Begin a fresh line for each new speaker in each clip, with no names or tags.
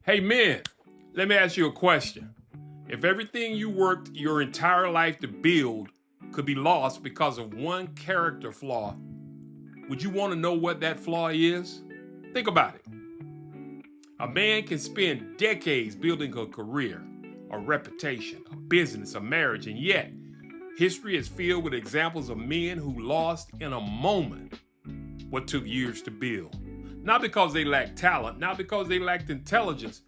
Hey men, let me ask you a question. If everything you worked your entire life to build could be lost because of one character flaw, would you want to know what that flaw is? Think about it. A man can spend decades building a career, a reputation, a business, a marriage, and yet history is filled with examples of men who lost in a moment what took years to build. Not because they lacked talent, not because they lacked intelligence,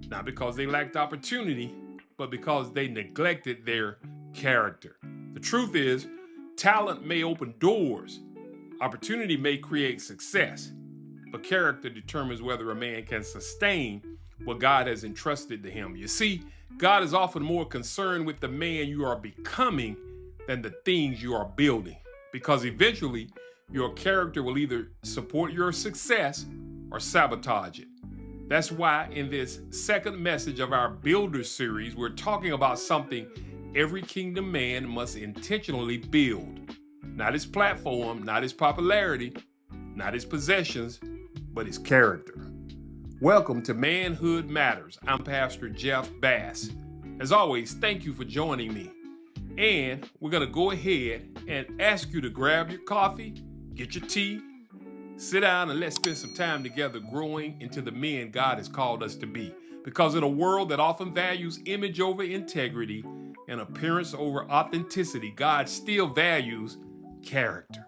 not because they lacked opportunity, but because they neglected their character. The truth is, talent may open doors, opportunity may create success, but character determines whether a man can sustain what God has entrusted to him. You see, God is often more concerned with the man you are becoming than the things you are building, because eventually your character will either support your success or sabotage it. That's why in this second message of our Builder series, we're talking about something every kingdom man must intentionally build. Not his platform, not his popularity, not his possessions, but his character. Welcome to Manhood Matters. I'm Pastor Jeff Bass. As always, thank you for joining me. And we're going to go ahead and ask you to grab your coffee, get your tea, sit down, and let's spend some time together growing into the men God has called us to be. Because in a world that often values image over integrity and appearance over authenticity, God still values character.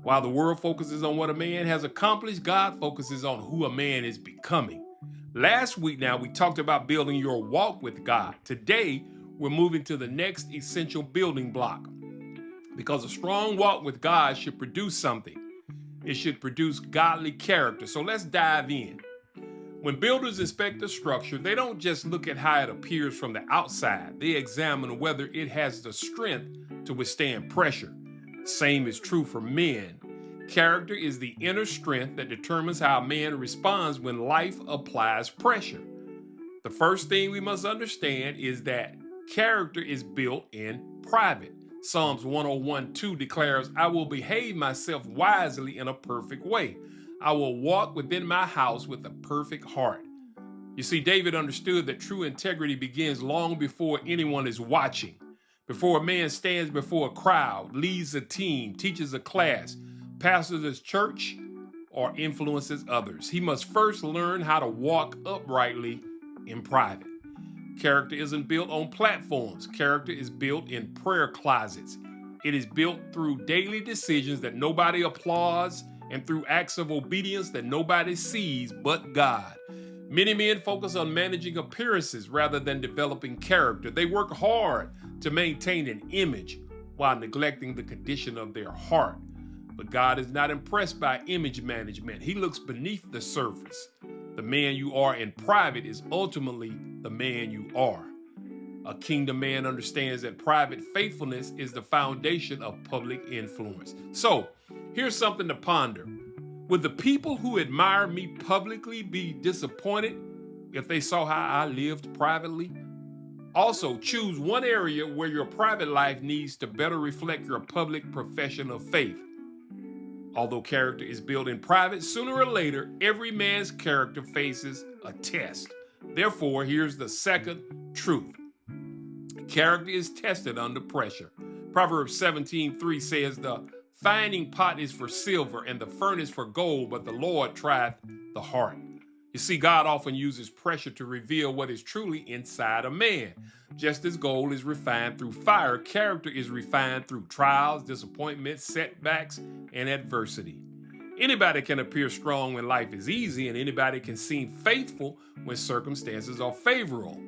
While the world focuses on what a man has accomplished, God focuses on who a man is becoming. Last week now, we talked about building your walk with God. Today, we're moving to the next essential building block. Because a strong walk with God should produce something. It should produce godly character. So let's dive in. When builders inspect a structure, they don't just look at how it appears from the outside. They examine whether it has the strength to withstand pressure. Same is true for men. Character is the inner strength that determines how a man responds when life applies pressure. The first thing we must understand is that character is built in private. Psalms 101:2 declares, I will behave myself wisely in a perfect way. I will walk within my house with a perfect heart. You see, David understood that true integrity begins long before anyone is watching. Before a man stands before a crowd, leads a team, teaches a class, pastors his church, or influences others, he must first learn how to walk uprightly in private. Character isn't built on platforms. Character is built in prayer closets. It is built through daily decisions that nobody applauds and through acts of obedience that nobody sees but God. Many men focus on managing appearances rather than developing character. They work hard to maintain an image while neglecting the condition of their heart. But God is not impressed by image management. He looks beneath the surface. The man you are in private is ultimately the man you are. A kingdom man understands that private faithfulness is the foundation of public influence. So, here's something to ponder. Would the people who admire me publicly be disappointed if they saw how I lived privately? Also, choose one area where your private life needs to better reflect your public profession of faith. Although character is built in private, sooner or later, every man's character faces a test. Therefore, here's the second truth. Character is tested under pressure. Proverbs 17:3 says, the finding pot is for silver and the furnace for gold, but the Lord trieth the heart. You see, God often uses pressure to reveal what is truly inside a man. Just as gold is refined through fire, character is refined through trials, disappointments, setbacks, and adversity. Anybody can appear strong when life is easy, and anybody can seem faithful when circumstances are favorable.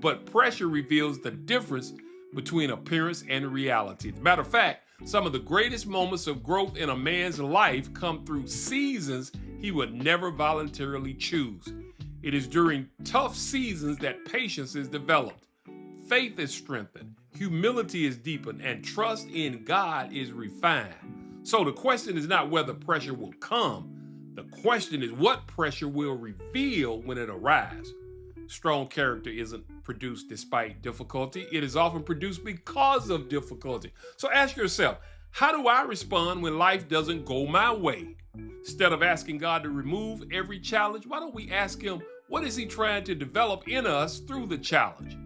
But pressure reveals the difference between appearance and reality. As a matter of fact, some of the greatest moments of growth in a man's life come through seasons he would never voluntarily choose. It is during tough seasons that patience is developed, faith is strengthened, humility is deepened, and trust in God is refined. So the question is not whether pressure will come. The question is what pressure will reveal when it arrives. Strong character isn't produced despite difficulty. It is often produced because of difficulty. So ask yourself, how do I respond when life doesn't go my way? Instead of asking God to remove every challenge, why don't we ask him, What is he trying to develop in us through the challenge?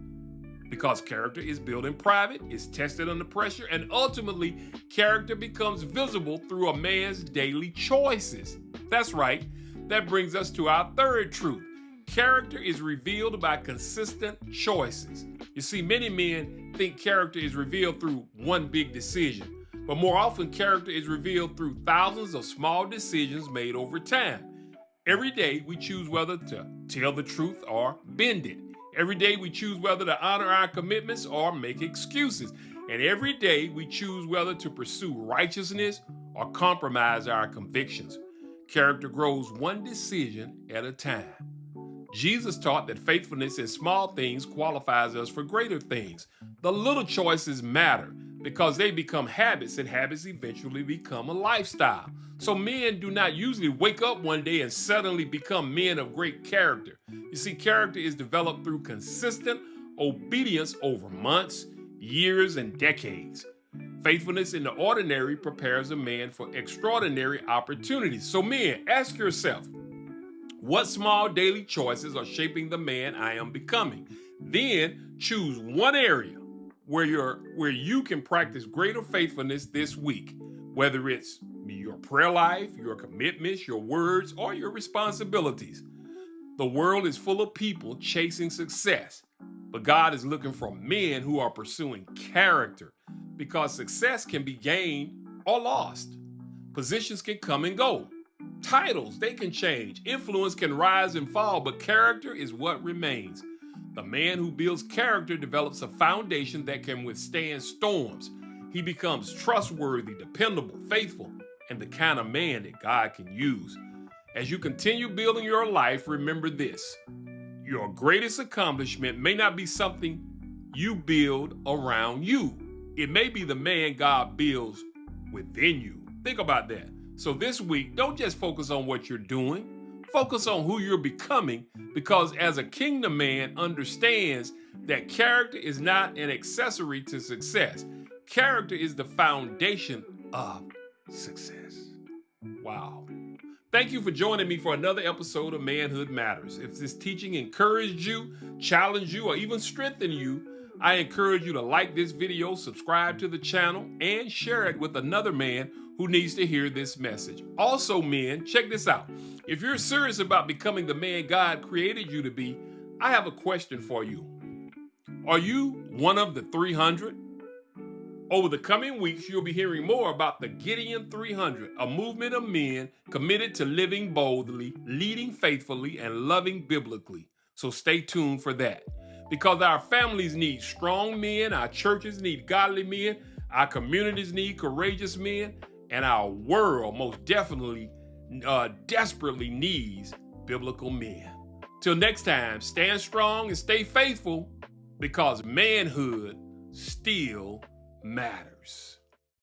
Because character is built in private, is tested under pressure, and ultimately, character becomes visible through a man's daily choices. That's right. That brings us to our third truth. Character is revealed by consistent choices. You see, many men think character is revealed through one big decision, but more often, character is revealed through thousands of small decisions made over time. Every day, we choose whether to tell the truth or bend it. Every day we choose whether to honor our commitments or make excuses. And every day we choose whether to pursue righteousness or compromise our convictions. Character grows one decision at a time. Jesus taught that faithfulness in small things qualifies us for greater things. The little choices matter because they become habits, and habits eventually become a lifestyle. So men do not usually wake up one day and suddenly become men of great character. You see, character is developed through consistent obedience over months, years, and decades. Faithfulness in the ordinary prepares a man for extraordinary opportunities. So men, ask yourself, what small daily choices are shaping the man I am becoming? Then choose one area where you can practice greater faithfulness this week, whether it's your prayer life, your commitments, your words, or your responsibilities. The world is full of people chasing success, but God is looking for men who are pursuing character, because success can be gained or lost. Positions can come and go. Titles, they can change. Influence can rise and fall, but character is what remains. The man who builds character develops a foundation that can withstand storms. He becomes trustworthy, dependable, faithful, and the kind of man that God can use. As you continue building your life, remember this. Your greatest accomplishment may not be something you build around you. It may be the man God builds within you. Think about that. So this week, don't just focus on what you're doing. Focus on who you're becoming, because as a kingdom man understands that character is not an accessory to success. Character is the foundation of success. Wow. Thank you for joining me for another episode of Manhood Matters. If this teaching encouraged you, challenged you, or even strengthened you, I encourage you to like this video, subscribe to the channel, and share it with another man who needs to hear this message. Also, men, check this out. If you're serious about becoming the man God created you to be, I have a question for you. Are you one of the 300? Over the coming weeks, you'll be hearing more about the Gideon 300, a movement of men committed to living boldly, leading faithfully, and loving biblically. So stay tuned for that. Because our families need strong men, our churches need godly men, our communities need courageous men, and our world most definitely, desperately needs biblical men. Till next time, stand strong and stay faithful, because manhood still matters.